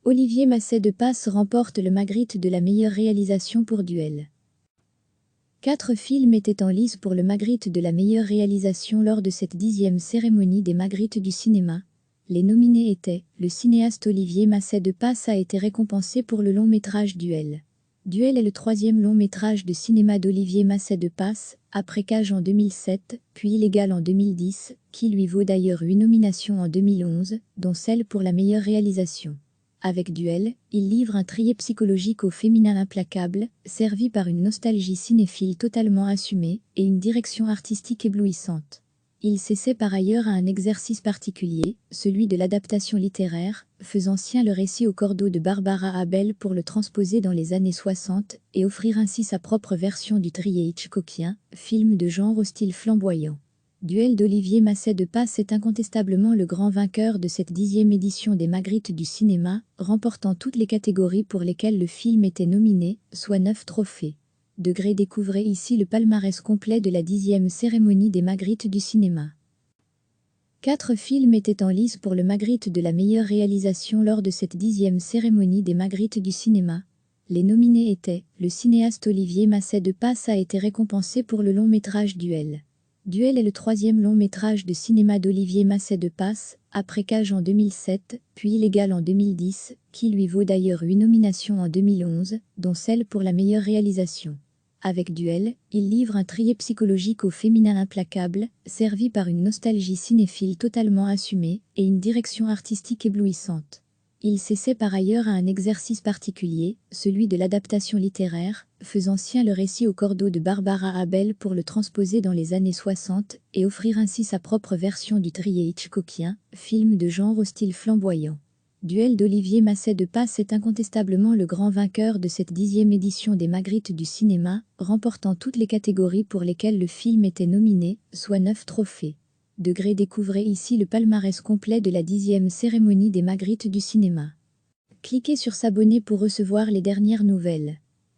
Olivier Masset de Passe remporte le Magritte de la meilleure réalisation pour Duel. 4 films étaient en lice pour le Magritte de la meilleure réalisation lors de cette 10e cérémonie des Magrittes du cinéma. Les nominés étaient, le cinéaste Olivier Masset de Passe a été récompensé pour le long-métrage Duel. Duel est le 3e long-métrage de cinéma d'Olivier Masset de Passe, après Cage en 2007, puis Illégal en 2010, qui lui vaut d'ailleurs 8 nominations en 2011, dont celle pour la meilleure réalisation. Avec Duel, il livre un thriller psychologique au féminin implacable, servi par une nostalgie cinéphile totalement assumée et une direction artistique éblouissante. Il s'essaie par ailleurs à un exercice particulier, celui de l'adaptation littéraire, faisant sien le récit au cordeau de Barbara Abel pour le transposer dans les années 60 et offrir ainsi sa propre version du thriller hitchcockien, film de genre au style flamboyant. Duel d'Olivier Masset de Passe est incontestablement le grand vainqueur de cette 10e édition des Magritte du cinéma, remportant toutes les catégories pour lesquelles le film était nominé, soit 9 trophées. Découvrez ici le palmarès complet de la 10e cérémonie des Magritte du cinéma. 4 films étaient en lice pour le Magritte de la meilleure réalisation lors de cette 10e cérémonie des Magritte du cinéma. Les nominés étaient, le cinéaste Olivier Masset de Passe a été récompensé pour le long-métrage Duel. Duel est le 3e long-métrage de cinéma d'Olivier Masset de Passe, après Cage en 2007, puis Illégal en 2010, qui lui vaut d'ailleurs 8 nominations en 2011, dont celle pour la meilleure réalisation. Avec Duel, il livre un thriller psychologique au féminin implacable, servi par une nostalgie cinéphile totalement assumée et une direction artistique éblouissante. Il s'essaie par ailleurs à un exercice particulier, celui de l'adaptation littéraire, faisant sien le récit au cordeau de Barbara Abel pour le transposer dans les années 60 et offrir ainsi sa propre version du thriller hitchcockien, film de genre au style flamboyant. Duel d'Olivier Masset de Passe est incontestablement le grand vainqueur de cette 10e édition des Magritte du cinéma, remportant toutes les catégories pour lesquelles le film était nominé, soit 9 trophées. Découvrez ici le palmarès complet de la 10e cérémonie des Magritte du cinéma. Cliquez sur s'abonner pour recevoir les dernières nouvelles.